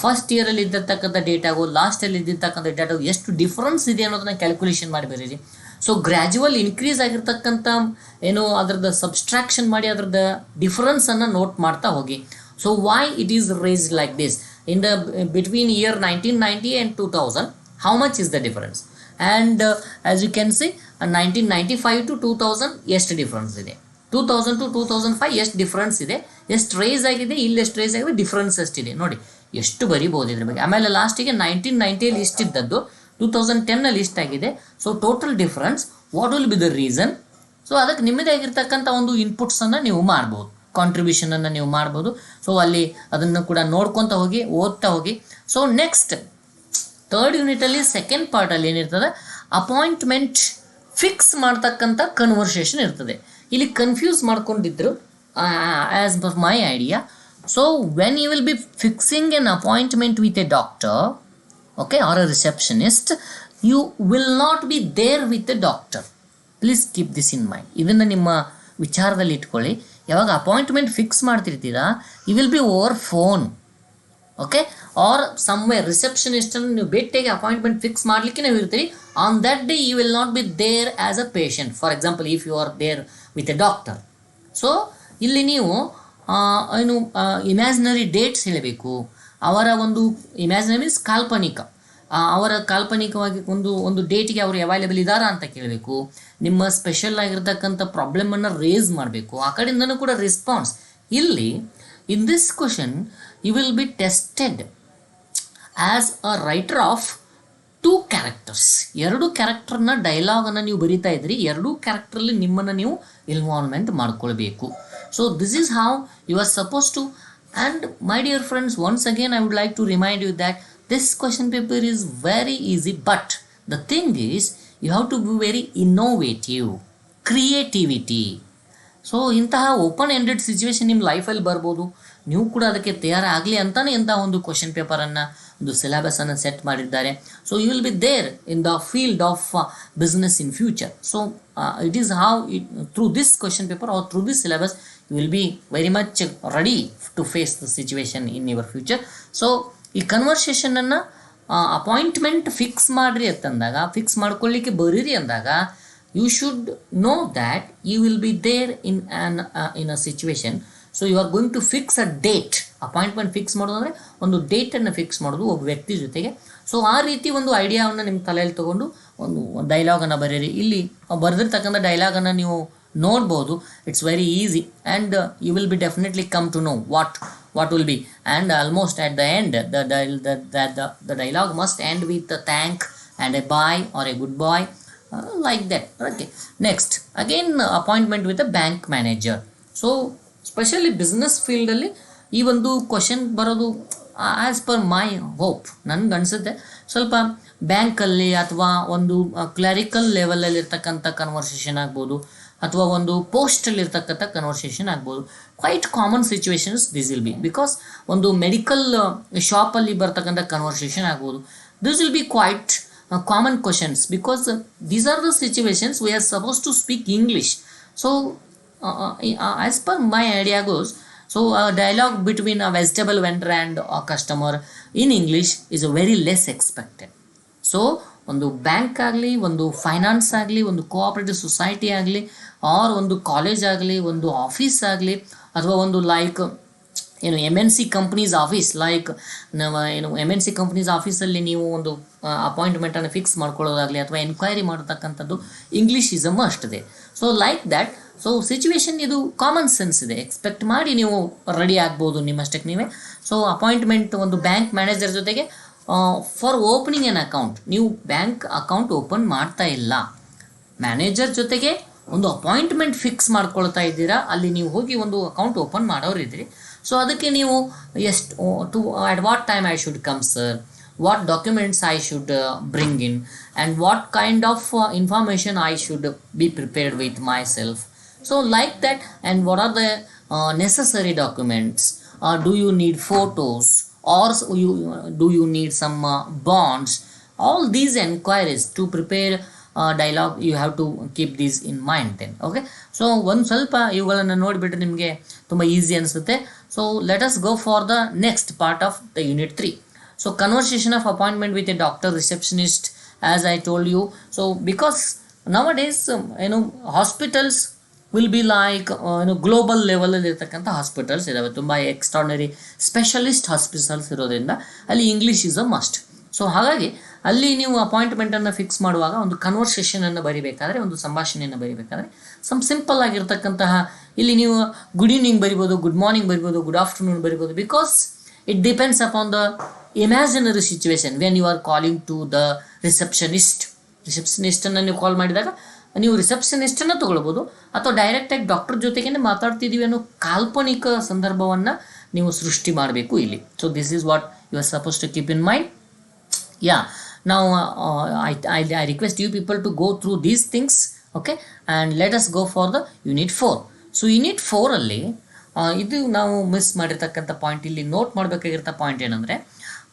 ಫಸ್ಟ್ ಇಯರಲ್ಲಿ ಇದ್ದಿರ್ತಕ್ಕಂಥ ಡೇಟಾಗೂ ಲಾಸ್ಟಲ್ಲಿ ಇದ್ದಿರ್ತಕ್ಕಂಥ ಡೇಟಾಗೂ ಎಷ್ಟು ಡಿಫ್ರೆನ್ಸ್ ಇದೆ ಅನ್ನೋದನ್ನ ಕ್ಯಾಲ್ಕುಲೇಷನ್ ಮಾಡಿ ಬರೀರಿ. ಸೊ ಗ್ರ್ಯಾಜುವಲ್ ಇನ್ಕ್ರೀಸ್ ಆಗಿರ್ತಕ್ಕಂಥ ಏನು ಅದರದ್ದು ಸಬ್ಸ್ಟ್ರಾಕ್ಷನ್ ಮಾಡಿ ಅದರದ್ದು ಡಿಫ್ರೆನ್ಸನ್ನು ನೋಟ್ ಮಾಡ್ತಾ ಹೋಗಿ. So why it is raised like this in the between year 1990 and 2000, how much is the difference? And as you can see 1995 to 2000 ಎಷ್ಟು ಡಿಫ್ರೆನ್ಸ್ ಇದೆ, 2000 to 2005 ಎಷ್ಟು ಡಿಫ್ರೆನ್ಸ್ ಇದೆ, ಎಷ್ಟು ರೈಸ್ ಆಗಿದೆ, ಇಲ್ಲಿ ಎಷ್ಟು ರೈಸ್ ಆಗಿದೆ, ಡಿಫ್ರೆನ್ಸ್ ಎಷ್ಟಿದೆ ನೋಡಿ, ಎಷ್ಟು ಬರಿಬೋದು ಇದ್ರ ಬಗ್ಗೆ. ಆಮೇಲೆ ಲಾಸ್ಟಿಗೆ 1990 ಇಷ್ಟಿದ್ದದ್ದು 2010 ಇಷ್ಟಾಗಿದೆ. So total difference, what will be the reason? So ಅದಕ್ಕೆ ನಿಮ್ಮದೇ ಆಗಿರ್ತಕ್ಕಂಥ ಒಂದು ಇನ್ಪುಟ್ಸನ್ನು ನೀವು ಮಾಡ್ಬೋದು, ಕಾಂಟ್ರಿಬ್ಯೂಷನನ್ನು ನೀವು ಮಾಡ್ಬೋದು. ಸೊ ಅಲ್ಲಿ ಅದನ್ನು ಕೂಡ ನೋಡ್ಕೊತ ಹೋಗಿ, ಓದ್ತಾ ಹೋಗಿ. ಸೊ ನೆಕ್ಸ್ಟ್ ಥರ್ಡ್ ಯೂನಿಟಲ್ಲಿ ಸೆಕೆಂಡ್ ಪಾರ್ಟಲ್ಲಿ ಏನಿರ್ತದೆ, ಅಪಾಯಿಂಟ್ಮೆಂಟ್ ಫಿಕ್ಸ್ ಮಾಡ್ತಕ್ಕಂಥ ಕನ್ವರ್ಸೇಷನ್ ಇರ್ತದೆ. ಇಲ್ಲಿ ಕನ್ಫ್ಯೂಸ್ ಮಾಡ್ಕೊಂಡಿದ್ರು as per my idea. So when you will be fixing an appointment with a doctor, okay, or a receptionist, you will not be there with a doctor. Please keep this in mind. ಇದನ್ನು ನಿಮ್ಮ ವಿಚಾರದಲ್ಲಿ ಇಟ್ಕೊಳ್ಳಿ. ಯಾವಾಗ appointment fix ಮಾಡ್ತಿರ್ತೀರಾ, you will be over phone, okay, or somewhere. ರಿಸೆಪ್ಷನಿಸ್ಟನ್ನು ನೀವು ಭೇಟಿಯಾಗಿ appointment fix ಮಾಡಲಿಕ್ಕೆ ನೀವು ಇರ್ತೀರಿ. On that day you will not be there as a patient. For example, if you are there with a doctor. So ಇಲ್ಲಿ ನೀವು ಏನು imaginary dates ಹೇಳಬೇಕು. ಅವರ ಒಂದು ಇಮ್ಯಾಜಿನರಿ ಮೀನ್ಸ್ ಕಾಲ್ಪನಿಕ, ಅವರ ಕಾಲ್ಪನಿಕವಾಗಿ ಒಂದು ಡೇಟಿಗೆ ಅವರು ಅವೈಲೇಬಲ್ ಇದ್ದಾರಾ ಅಂತ ಕೇಳಬೇಕು. ನಿಮ್ಮ ಸ್ಪೆಷಲ್ ಆಗಿರ್ತಕ್ಕಂಥ ಪ್ರಾಬ್ಲಮನ್ನು ರೇಸ್ ಮಾಡಬೇಕು. ಆ ಕಡೆಯಿಂದನೂ ಕೂಡ ರೆಸ್ಪಾನ್ಸ್. ಇಲ್ಲಿ in this question you will be tested as a writer of 2 characters. 2 ಕ್ಯಾರೆಕ್ಟರ್ನ ಡೈಲಾಗನ್ನು ನೀವು ಬರೀತಾ ಇದ್ರಿ. 2 ಕ್ಯಾರೆಕ್ಟರಲ್ಲಿ ನಿಮ್ಮನ್ನು ನೀವು ಇನ್ವಾಲ್ವ್ಮೆಂಟ್ ಮಾಡ್ಕೊಳ್ಬೇಕು. So this is how you are suppose to. And my dear friends, once again I would like to remind you that this question paper is very easy. But the thing is you have to be very innovative, creativity. So ಇಂತಹ open ended situation ನಿಮ್ಮ ಲೈಫಲ್ಲಿ ಬರ್ಬೋದು. ನೀವು ಕೂಡ ಅದಕ್ಕೆ ತಯಾರಾಗಲಿ ಅಂತಲೇ ಇಂಥ ಒಂದು ಕ್ವಶನ್ ಪೇಪರನ್ನು, ಒಂದು ಸಿಲೆಬಸನ್ನು ಸೆಟ್ ಮಾಡಿದ್ದಾರೆ. So you will be there in the field of business in future. So it is how through this question paper or through this syllabus you will be very much ready to face the situation in your future. So ಈ ಕನ್ವರ್ಸೇಷನನ್ನು appointment fix ಮಾಡಿರಿ ಅಂತಂದಾಗ, fix ಮಾಡ್ಕೊಳ್ಳಿಕ್ಕೆ ಬರೀರಿ ಅಂದಾಗ, you should know that you will be there in a situation. So you are going to fix a date. Appointment fix ಮಾಡೋದು ಅಂದರೆ ಒಂದು ಡೇಟನ್ನು ಫಿಕ್ಸ್ ಮಾಡೋದು ಒಬ್ಬ ವ್ಯಕ್ತಿ ಜೊತೆಗೆ. ಸೊ ಆ ರೀತಿ ಒಂದು ಐಡಿಯಾವನ್ನು ನಿಮ್ಮ ತಲೆಯಲ್ಲಿ ತೊಗೊಂಡು ಒಂದು ಡೈಲಾಗನ್ನು ಬರೀರಿ. ಇಲ್ಲಿ ಬರೆದಿರ್ತಕ್ಕಂಥ ಡೈಲಾಗನ್ನು ನೀವು ನೋಡ್ಬೋದು. It's very easy and you will be definitely come to know what will be. And almost at the end the dialogue must end with a thank and a bye or a goodbye. Like that. Okay. Next, again appointment with a bank manager. So especially business field ಅಲ್ಲಿ ಈ ಒಂದು question ಬರೋದು as per ಮೈ hope, ನನಗೆ ಅನಿಸುತ್ತೆ ಸ್ವಲ್ಪ ಬ್ಯಾಂಕಲ್ಲಿ ಅಥವಾ ಒಂದು ಕ್ಲರಿಕಲ್ ಲೆವೆಲಲ್ಲಿ ಇರ್ತಕ್ಕಂಥ ಕನ್ವರ್ಸೇಷನ್ ಆಗ್ಬೋದು, ಅಥವಾ ಒಂದು ಪೋಸ್ಟಲ್ಲಿ ಇರ್ತಕ್ಕಂಥ ಕನ್ವರ್ಸೇಷನ್ ಆಗ್ಬೋದು. Quite common situations this will be. Because ಒಂದು ಮೆಡಿಕಲ್ ಶಾಪಲ್ಲಿ ಬರ್ತಕ್ಕಂಥ ಕನ್ವರ್ಸೇಷನ್ ಆಗ್ಬೋದು. This will be quite common questions because these are the situations we are supposed to speak English. So as per my idea goes, so a dialogue between a vegetable vendor and a customer in English is very less expected. So ಒಂದು bank ಆಗಲಿ, ಒಂದು finance ಆಗಲಿ, ಒಂದು cooperative society ಆಗಲಿ, R ಒಂದು college ಆಗಲಿ, ಒಂದು office ಆಗಲಿ, ಅಥವಾ ಒಂದು like M N C companies office, like M N C companies ಆಫೀಸಲ್ಲಿ ನೀವು ಒಂದು ಅಪಾಯಿಂಟ್ಮೆಂಟನ್ನು ಫಿಕ್ಸ್ ಮಾಡ್ಕೊಳ್ಳೋದಾಗಲಿ ಅಥವಾ ಎನ್ಕ್ವೈರಿ ಮಾಡತಕ್ಕಂಥದ್ದು ಇಂಗ್ಲೀಷ್ ಈಸ್ ಅ ಮಸ್ಟ್ ಇದೆ. So like that, so situation ಇದು ಕಾಮನ್ ಸೆನ್ಸ್ ಇದೆ, ಎಕ್ಸ್ಪೆಕ್ಟ್ ಮಾಡಿ ನೀವು ರೆಡಿ ಆಗ್ಬೋದು ನಿಮ್ಮಷ್ಟಕ್ಕೆ ನೀವೇ. ಸೊ ಅಪಾಯಿಂಟ್ಮೆಂಟ್ ಒಂದು ಬ್ಯಾಂಕ್ ಮ್ಯಾನೇಜರ್ ಜೊತೆಗೆ ಫಾರ್ ಓಪನಿಂಗ್ ಎನ್ ಅಕೌಂಟ್, ನೀವು ಬ್ಯಾಂಕ್ ಅಕೌಂಟ್ ಓಪನ್ ಮಾಡ್ತಾ ಇಲ್ಲ, ಮ್ಯಾನೇಜರ್ ಜೊತೆಗೆ ಒಂದು ಅಪಾಯಿಂಟ್ಮೆಂಟ್ ಫಿಕ್ಸ್ ಮಾಡ್ಕೊಳ್ತಾ ಇದ್ದೀರಾ, ಅಲ್ಲಿ ನೀವು ಹೋಗಿ ಒಂದು ಅಕೌಂಟ್ ಓಪನ್ ಮಾಡೋರಿದ್ದೀರಿ. ಸೊ ಅದಕ್ಕೆ ನೀವು to at what time I should come sir, what documents I should bring in, and what kind of information I should be prepared with myself. So like that, and what are the necessary documents, do you need photos, or do you need some bonds? All these enquiries to prepare dialogue, you have to keep these in mind then. Okay, so ಒಂದು ಸ್ವಲ್ಪ ಇವುಗಳನ್ನು ನೋಡಿಬಿಟ್ರೆ ನಿಮಗೆ ತುಂಬ easy ಅನಿಸುತ್ತೆ. So let us go for the next part of the unit 3. So conversation of appointment with a doctor, receptionist, as I told you. So because nowadays hospitals will be like global level ಅಲ್ಲಿ ಇರ್ತಕ್ಕಂಥ hospitals ಇದಾವೆ, ತುಂಬ extraordinary specialist hospitals ಇರೋದ್ರಿಂದ ಅಲ್ಲಿ English is a must. So ಹಾಗಾಗಿ ಅಲ್ಲಿ ನೀವು ಅಪಾಯಿಂಟ್ಮೆಂಟನ್ನು fix ಮಾಡುವಾಗ ಒಂದು ಕನ್ವರ್ಸೇಷನನ್ನು ಬರಿಬೇಕಾದ್ರೆ, ಒಂದು ಸಂಭಾಷಣೆಯನ್ನು ಬರಿಬೇಕಾದ್ರೆ ಸಿಂಪಲ್ ಆಗಿರ್ತಕ್ಕಂತಹ ಇಲ್ಲಿ ನೀವು ಗುಡ್ ಈವ್ನಿಂಗ್ ಬರಿಬೋದು, ಗುಡ್ ಮಾರ್ನಿಂಗ್ ಬರಿಬೋದು, ಗುಡ್ ಆಫ್ಟರ್ನೂನ್ ಬರಿಬೋದು, because it depends upon the imaginary situation when you are calling to the receptionist ಅನ್ನು ನೀವು ಕಾಲ್ ಮಾಡಿದಾಗ ನೀವು ರಿಸೆಪ್ಷನಿಸ್ಟನ್ನು ತಗೊಳ್ಬೋದು, ಅಥವಾ ಡೈರೆಕ್ಟಾಗಿ ಡಾಕ್ಟರ್ ಜೊತೆಗೇ ಮಾತಾಡ್ತಿದ್ದೀವಿ ಅನ್ನೋ ಕಾಲ್ಪನಿಕ ಸಂದರ್ಭವನ್ನು ನೀವು ಸೃಷ್ಟಿ ಮಾಡಬೇಕು ಇಲ್ಲಿ. So this is what you are suppose to keep in mind. Yeah, now I request you people to go through these things, okay, and let us go for the unit 4. So unit 4 ಅಲ್ಲಿ ಇದು ನಾವು miss ಮಾಡಿರ್ತಕ್ಕಂಥ point, ಇಲ್ಲಿ note ಮಾಡಬೇಕಾಗಿರೋ point ಏನಂದರೆ,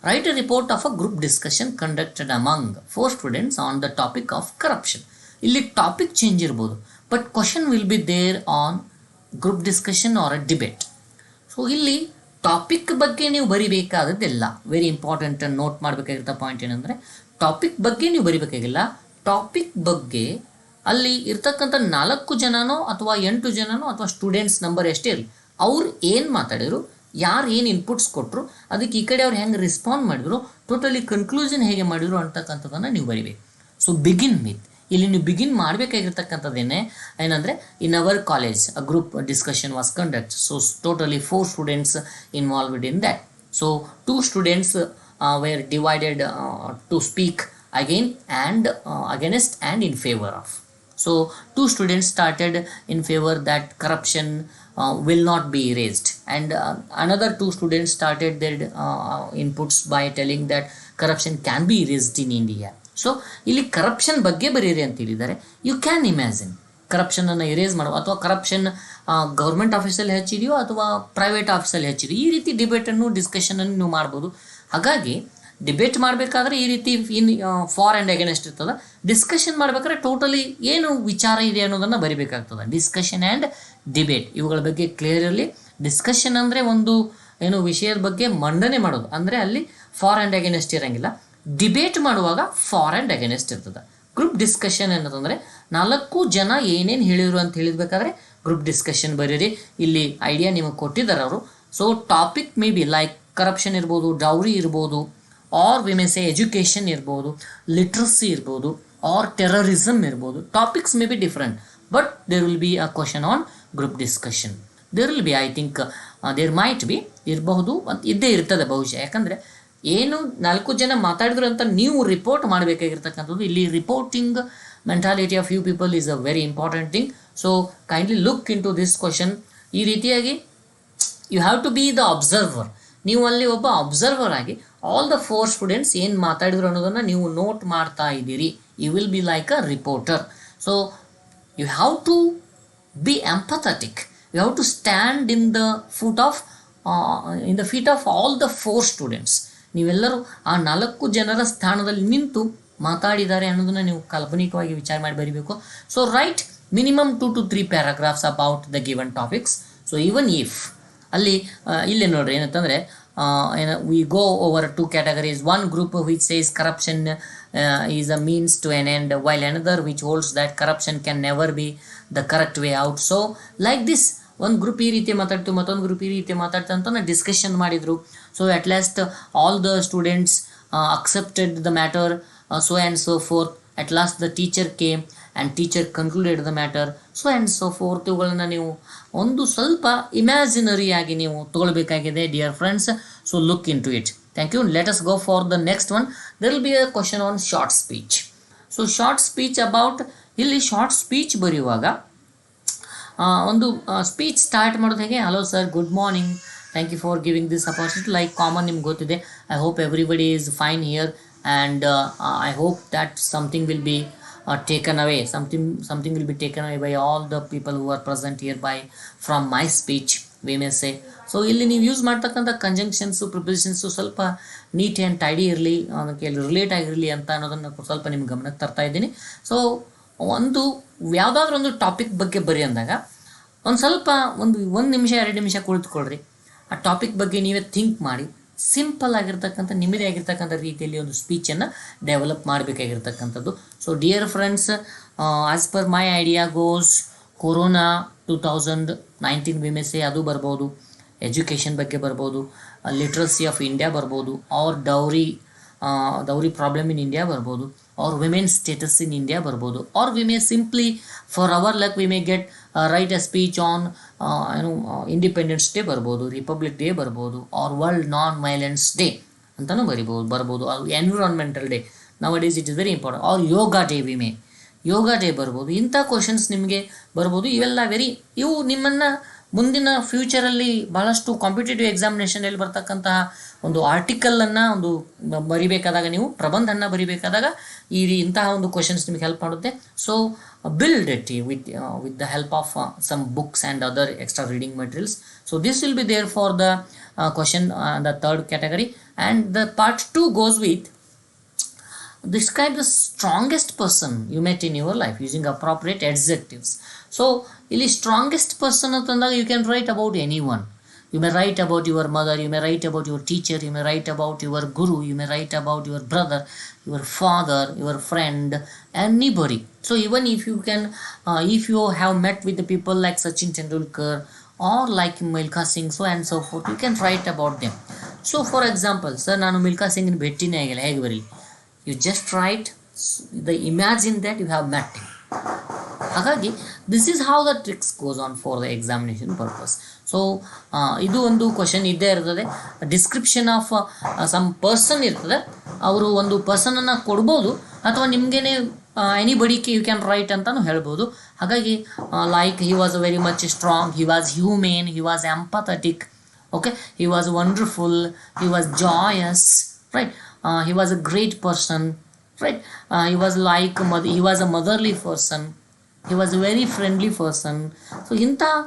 write a report of a group discussion conducted among 4 students on the topic of corruption. ಇಲ್ಲಿ topic change ಇರ್ಬೋದು, but question will be there on group discussion or a debate. So ಇಲ್ಲಿ topic ಬಗ್ಗೆ ನೀವು ಬರಿಬೇಕಾದದ್ದೆಲ್ಲ very important. Note ಮಾಡಬೇಕಾಗಿರೋ point ಏನಂದರೆ, topic ಬಗ್ಗೆ ನೀವು ಬರಿಬೇಕಾಗಿಲ್ಲ, ಟಾಪಿಕ್ ಬಗ್ಗೆ ಅಲ್ಲಿ ಇರ್ತಕ್ಕಂಥ 4 ಜನನೋ ಅಥವಾ 8 ಜನನೋ ಅಥವಾ ಸ್ಟೂಡೆಂಟ್ಸ್ ನಂಬರ್ ಎಷ್ಟೇ ಇರಲಿ, ಅವ್ರು ಏನು ಮಾತಾಡಿದ್ರು, ಯಾರು ಏನು ಇನ್ಪುಟ್ಸ್ ಕೊಟ್ಟರು, ಅದಕ್ಕೆ ಈ ಕಡೆ ಅವ್ರು ಹೆಂಗೆ ರೆಸ್ಪಾಂಡ್ ಮಾಡಿದ್ರು, ಟೋಟಲಿ ಕನ್ಕ್ಲೂಷನ್ ಹೇಗೆ ಮಾಡಿದ್ರು ಅಂತಕ್ಕಂಥದ್ದನ್ನು ನೀವು ಬರಿಬೇಕು. ಸೊ ಬಿಗಿನ್ ವಿತ್, ಇಲ್ಲಿ ನೀವು ಬಿಗಿನ್ ಮಾಡಬೇಕಾಗಿರ್ತಕ್ಕಂಥದ್ದೇನೆ ಏನಂದರೆ, in our college a group discussion was conduct. So totally 4 students involved in that. So 2 students were divided to speak again and against and in favour of. So 2 students started in favor that corruption will not be erased, and another 2 students started their inputs by telling that corruption can be erased in India. So ಇಲ್ಲಿ corruption ಬಗ್ಗೆ ಬರೀರಿ ಅಂತ ಹೇಳಿದ್ದಾರೆ. You can imagine ಕರಪ್ಷನನ್ನು erase ಮಾಡುವ, ಅಥವಾ corruption government ಆಫೀಸಲ್ಲಿ ಹೆಚ್ಚಿದೆಯೋ ಅಥವಾ private ಆಫೀಸಲ್ಲಿ ಹೆಚ್ಚಿದೆಯೋ, ಈ ರೀತಿ ಡಿಬೇಟನ್ನು ಡಿಸ್ಕಷನನ್ನು ನೀವು ಮಾಡ್ಬೋದು. ಹಾಗಾಗಿ ಡಿಬೇಟ್ ಮಾಡಬೇಕಾದ್ರೆ ಈ ರೀತಿ ಫಾರ್ ಆ್ಯಂಡ್ ಅಗೇನೆಸ್ಟ್ ಇರ್ತದೆ. ಡಿಸ್ಕಷನ್ ಮಾಡಬೇಕಾದ್ರೆ ಟೋಟಲಿ ಏನು ವಿಚಾರ ಇದೆ ಅನ್ನೋದನ್ನು ಬರಿಬೇಕಾಗ್ತದೆ. ಡಿಸ್ಕಷನ್ ಆ್ಯಂಡ್ ಡಿಬೇಟ್ ಇವುಗಳ ಬಗ್ಗೆ ಕ್ಲಿಯರ್ ಇರಲಿ. ಡಿಸ್ಕಷನ್ ಅಂದರೆ ಒಂದು ವಿಷಯದ ಬಗ್ಗೆ ಮಂಡನೆ ಮಾಡೋದು, ಅಂದರೆ ಅಲ್ಲಿ ಫಾರ್ ಆ್ಯಂಡ್ ಅಗೇನೆಸ್ಟ್ ಇರೋಂಗಿಲ್ಲ. ಡಿಬೇಟ್ ಮಾಡುವಾಗ ಫಾರ್ ಆ್ಯಂಡ್ ಅಗೇನೆಸ್ಟ್ ಇರ್ತದೆ. ಗ್ರೂಪ್ ಡಿಸ್ಕಷನ್ ಅನ್ನೋದಂದರೆ 4 ಜನ ಏನೇನು ಹೇಳಿದ್ರು ಅಂತ ಹೇಳಿದ್ಬೇಕಾದ್ರೆ ಗ್ರೂಪ್ ಡಿಸ್ಕಷನ್ ಬರೀರಿ. ಇಲ್ಲಿ ಐಡಿಯಾ ನಿಮಗೆ ಕೊಟ್ಟಿದ್ದಾರೆ ಅವರು. So topic may be like corruption ಇರ್ಬೋದು, ಡೌರಿ ಇರ್ಬೋದು, or we may say education ಇರ್ಬೋದು, ಲಿಟ್ರಸಿ ಇರ್ಬೋದು, ಆರ್ ಟೆರರಿಸಮ್ ಇರ್ಬೋದು. Topics may be different, but there will be a question on group discussion. There will be, I think there might be, ಇರಬಹುದು ಅಂತ ಇದ್ದೇ ಇರ್ತದೆ ಬಹುಶಃ. ಯಾಕಂದರೆ ಏನು 4 ಜನ ಮಾತಾಡಿದ್ರು ಅಂತ ನೀವು ರಿಪೋರ್ಟ್ ಮಾಡಬೇಕಾಗಿರ್ತಕ್ಕಂಥದ್ದು. ಇಲ್ಲಿ reporting mentality of you people is a very important thing. So kindly look into this question. ಈ ರೀತಿಯಾಗಿ you have to be the observer. ನೀವು ಅಲ್ಲಿ ಒಬ್ಬ ಅಬ್ಸರ್ವರ್ ಆಗಿ ಆಲ್ ದ 4 ಸ್ಟೂಡೆಂಟ್ಸ್ ಏನು ಮಾತಾಡಿದ್ರು ಅನ್ನೋದನ್ನು ನೀವು ನೋಟ್ ಮಾಡ್ತಾ ಇದ್ದೀರಿ. You will be like a reporter. So you have to be empathetic. You have to stand in the feet of all the 4 students. ನೀವೆಲ್ಲರೂ ಆ 4 ಜನರ ಸ್ಥಾನದಲ್ಲಿ ನಿಂತು ಮಾತಾಡಿದ್ದಾರೆ ಅನ್ನೋದನ್ನು ನೀವು ಕಾಲ್ಪನಿಕವಾಗಿ ವಿಚಾರ ಮಾಡಿ ಬರೀಬೇಕು. So right minimum 2 to 3 paragraphs about the given topics. So even if ಅಲ್ಲಿ ಇಲ್ಲೇ ನೋಡ್ರಿ ಏನಂತಂದರೆ we go over two categories. One group which says corruption is a means to an end, while another which holds that corruption can never be the correct way out. So like this, ಒಂದು group ಈ ರೀತಿ ಮಾತಾಡ್ತು, ಮತ್ತೊಂದು group ಈ ರೀತಿ ಮಾತಾಡ್ತು ಅಂತ discussion ಮಾಡಿದರು. So at last all the students accepted the matter, so and so forth. At last the teacher came and teacher concluded the matter, so and so forth. ಇವುಗಳನ್ನ ನೀವು ಒಂದು ಸ್ವಲ್ಪ ಇಮ್ಯಾಜಿನರಿ ಆಗಿ ನೀವು ತಗೊಳ್ಬೇಕಾಗಿದೆ dear friends. So look into it. Thank you. Let us go for the next one. There will be a question on short speech. So short speech about, ಇಲ್ಲಿ short speech ಬರೆಯುವಾಗ ಒಂದು speech start ಮಾಡೋದು ಹೇಗೆ, hello sir, good morning, thank you for giving this opportunity, like common ನಿಮ್ಗೆ ಗೊತ್ತಿದೆ. I hope everybody is fine here and I hope that something will be taken away, something will be taken away by all the people who are present here by from my speech, we may say. So ಇಲ್ಲಿ ನೀವು use ಮಾಡ್ತಕ್ಕಂಥ ಕಂಜಂಕ್ಷನ್ಸು, ಪ್ರಿಪೋಸಿಷನ್ಸು ಸ್ವಲ್ಪ neat and tidy ಇರಲಿ, ಅದಕ್ಕೆ relate ಆಗಿರಲಿ ಅಂತ ಅನ್ನೋದನ್ನು ಸ್ವಲ್ಪ ನಿಮ್ಗೆ ಗಮನಕ್ಕೆ ತರ್ತಾ ಇದ್ದೀನಿ. ಸೊ ಒಂದು ಯಾವುದಾದ್ರೂ ಒಂದು ಟಾಪಿಕ್ ಬಗ್ಗೆ ಬರಿ ಅಂದಾಗ ಒಂದು ಸ್ವಲ್ಪ ಒಂದು ನಿಮಿಷ 2 ನಿಮಿಷ ಕುಳಿತುಕೊಳ್ರಿ. ಆ ಟಾಪಿಕ್ ಬಗ್ಗೆ ನೀವೇ ಥಿಂಕ್ ಮಾಡಿ ಸಿಂಪಲ್ ಆಗಿರ್ತಕ್ಕಂಥ ನಿಮ್ಮದೇ ಆಗಿರ್ತಕ್ಕಂಥ ರೀತಿಯಲ್ಲಿ ಒಂದು ಸ್ಪೀಚನ್ನು ಡೆವಲಪ್ ಮಾಡಬೇಕಾಗಿರ್ತಕ್ಕಂಥದ್ದು. So dear friends, as per my idea goes, corona 2019 we may say ಅದು ಬರ್ಬೋದು, ಎಜುಕೇಷನ್ ಬಗ್ಗೆ ಬರ್ಬೋದು, ಲಿಟ್ರಸಿ ಆಫ್ ಇಂಡಿಯಾ ಬರ್ಬೋದು, or dowry problem in India ಬರ್ಬೋದು, or women status in India ಬರ್ಬೋದು, or we may simply for our luck we may get write a speech on independence day ಬರ್ಬೋದು, republic day ಬರ್ಬೋದು, or world non violence day ಅಂತಲೂ ಬರ್ಬೋದು, environmental day now days it is very important, or yoga day ಬರ್ಬೋದು. ಇಂಥ questions ನಿಮಗೆ ಬರ್ಬೋದು. ಇವೆಲ್ಲ ಇವು ನಿಮ್ಮನ್ನು ಮುಂದಿನ ಫ್ಯೂಚರಲ್ಲಿ ಭಾಳಷ್ಟು ಕಾಂಪಿಟೇಟಿವ್ ಎಕ್ಸಾಮಿನೇಷನಲ್ಲಿ ಬರ್ತಕ್ಕಂತಹ ಒಂದು ಆರ್ಟಿಕಲನ್ನು ಒಂದು ಬರಿಬೇಕಾದಾಗ, ನೀವು ಪ್ರಬಂಧನ ಬರಿಬೇಕಾದಾಗ ಇಂತಹ ಒಂದು ಕ್ವಶನ್ಸ್ ನಿಮಗೆ ಹೆಲ್ಪ್ ಮಾಡುತ್ತೆ. So build it with the help of some books and other extra reading materials. So this will be there for the question, the third category. And the part 2 goes with describe the strongest person you met in your life using appropriate adjectives. So ಇಲ್ಲಿ strongest person ಅಂತಂದಾಗ you can write about anyone. You may write about your mother, you may write about your teacher, you may write about your guru, you may write about your brother, your father, your friend, anybody. So even if you have met with the people like Sachin Tendulkar or like Milkha Singh, so and so forth, you can write about them. So for example, sir, ನಾನು ಮಿಲ್ಖಾ ಸಿಂಗ್ ಭೇಟಿನೇ ಆಗಿಲ್ಲ, ಹೇಗೆ ಬರಲಿ? You just write, imagine that you have met him. ಹಾಗಾಗಿ this is how the tricks goes on for the examination purpose. So ಇದು ಒಂದು question ಇದ್ದೇ ಇರ್ತದೆ. Description of some person ಇರ್ತದೆ, ಅವರು ಒಂದು ಪರ್ಸನನ್ನು ಕೊಡ್ಬೋದು ಅಥವಾ ನಿಮಗೇನೆ ಎನಿಬಡಿ ಯು ಕ್ಯಾನ್ ರೈಟ್ ಅಂತಲೂ ಹೇಳ್ಬೋದು. ಹಾಗಾಗಿ like he was very much strong, he was humane, he was empathetic, okay, he was wonderful, he was joyous, right, he was a great person, right, he was like he was a motherly person, he was a very friendly person. So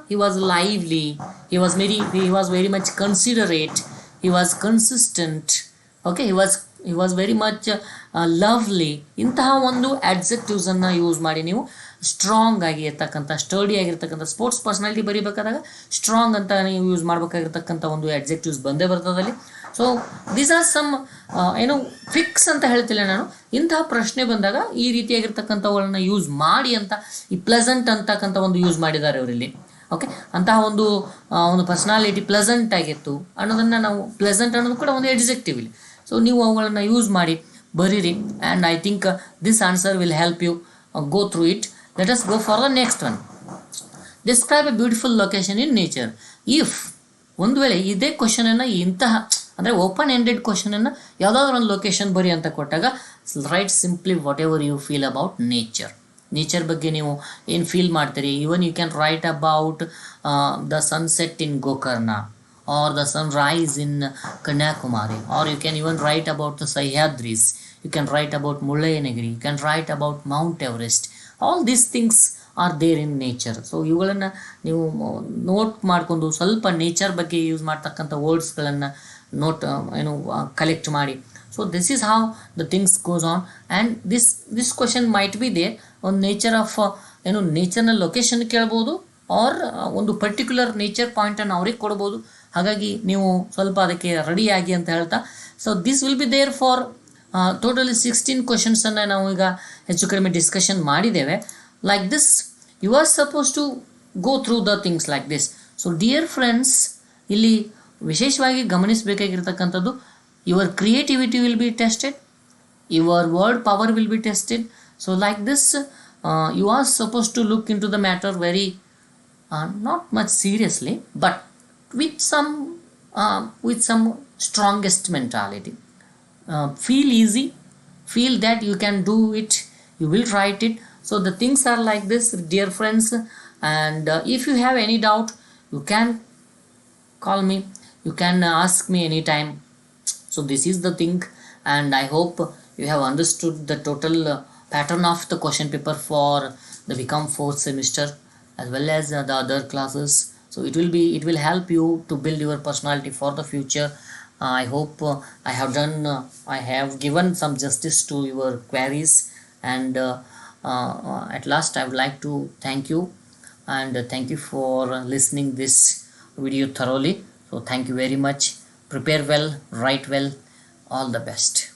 he was lively, he was very much considerate, he was consistent, okay, he was very much lovely. ಇಂತಹ ಒಂದು adjectives ಅನ್ನು use ಮಾಡಿ ನೀವು strong ಆಗಿರ್ತಕ್ಕಂಥ, study ಆಗಿರ್ತಕ್ಕಂಥ, sports personality ಬರೀಬೇಕಾದಾಗ strong ಅಂತ ನೀವು use ಮಾಡಬೇಕಾಗಿರ್ತಕ್ಕಂಥ ಒಂದು adjectives ಬಂದೇ ಬರ್ತದಲ್ಲಿ. So these are some fix ಅಂತ ಹೇಳ್ತಿಲ್ಲ ನಾನು. ಇಂತಹ ಪ್ರಶ್ನೆ ಬಂದಾಗ ಈ ರೀತಿಯಾಗಿರ್ತಕ್ಕಂಥವುಗಳನ್ನ ಯೂಸ್ ಮಾಡಿ ಅಂತ, ಈ ಪ್ಲೆಸೆಂಟ್ ಅಂತಕ್ಕಂಥ ಒಂದು ಯೂಸ್ ಮಾಡಿದ್ದಾರೆ ಅವರಲ್ಲಿ. ಓಕೆ, ಅಂತಹ ಒಂದು ಪರ್ಸನಾಲಿಟಿ ಪ್ಲೆಸೆಂಟ್ ಆಗಿತ್ತು ಅನ್ನೋದನ್ನು ನಾವು, ಪ್ಲೆಸೆಂಟ್ ಅನ್ನೋದು ಕೂಡ ಒಂದು ಎಡ್ಜೆಕ್ಟಿವ್ ಇಲ್ಲಿ. ಸೊ ನೀವು ಅವುಗಳನ್ನು ಯೂಸ್ ಮಾಡಿ ಬರೀರಿ. And I think this answer will help you go through it. Let us go for the next one. Describe a beautiful location in nature. If ಒಂದು ವೇಳೆ ಇದೇ ಕ್ವಶನನ್ನು ಇಂತಹ ಅಂದರೆ ಓಪನ್ ಎಂಡೆಡ್ ಕ್ವಶನನ್ನು ಯಾವುದಾದ್ರೂ ಒಂದು ಲೊಕೇಶನ್ ಬರಿ ಅಂತ ಕೊಟ್ಟಾಗ write simply whatever you feel about nature ಬಗ್ಗೆ ನೀವು ಏನು ಫೀಲ್ ಮಾಡ್ತೀರಿ. Even you can write about the sunset in Gokarna or the sunrise in Kanyakumari, or you can even write about the Sahyadris, you can write about Mullayyanagiri, you can write about Mount Everest. All these things are there in nature. So ಇವುಗಳನ್ನು ನೀವು note ಮಾಡಿಕೊಂಡು ಸ್ವಲ್ಪ nature ಬಗ್ಗೆ use ಮಾಡ್ತಕ್ಕಂಥ ವರ್ಡ್ಸ್ಗಳನ್ನು collect ಮಾಡಿ. So this is how the things goes on. And this question might be there ಒಂದು nature of ನೇಚರ್ನ ಲೊಕೇಶನ್ ಕೇಳ್ಬೋದು, ಆರ್ ಒಂದು ಪರ್ಟಿಕ್ಯುಲರ್ ನೇಚರ್ ಪಾಯಿಂಟನ್ನು ಅವ್ರಿಗೆ ಕೊಡ್ಬೋದು, ಹಾಗಾಗಿ ನೀವು ಸ್ವಲ್ಪ ಅದಕ್ಕೆ ರೆಡಿಯಾಗಿ ಅಂತ ಹೇಳ್ತಾ, so this will be there for totally 16 ಕ್ವಶನ್ಸನ್ನು ನಾವು ಈಗ ಹೆಚ್ಚು ಕಡಿಮೆ ಡಿಸ್ಕಷನ್ ಮಾಡಿದ್ದೇವೆ. Like this you are suppose to go through the things like this. So dear friends, ಇಲ್ಲಿ ವಿಶೇಷವಾಗಿ ಗಮನಿಸಬೇಕಾಗಿರ್ತಕ್ಕಂಥದ್ದು, your creativity will be tested, your word power will be tested. So like this you are supposed to look into the matter very not much seriously, but with some strongest mentality. Feel easy, feel that you can do it, you will write it. So the things are like this, dear friends, and if you have any doubt, you can call me, you can ask me anytime. So this is the thing, and I hope you have understood the total pattern of the question paper for the become 4th semester as well as the other classes. So it will help you to build your personality for the future. I hope I have given some justice to your queries, and at last I would like to thank you, and thank you for listening this video thoroughly. So thank you very much. Prepare well, write well. All the best.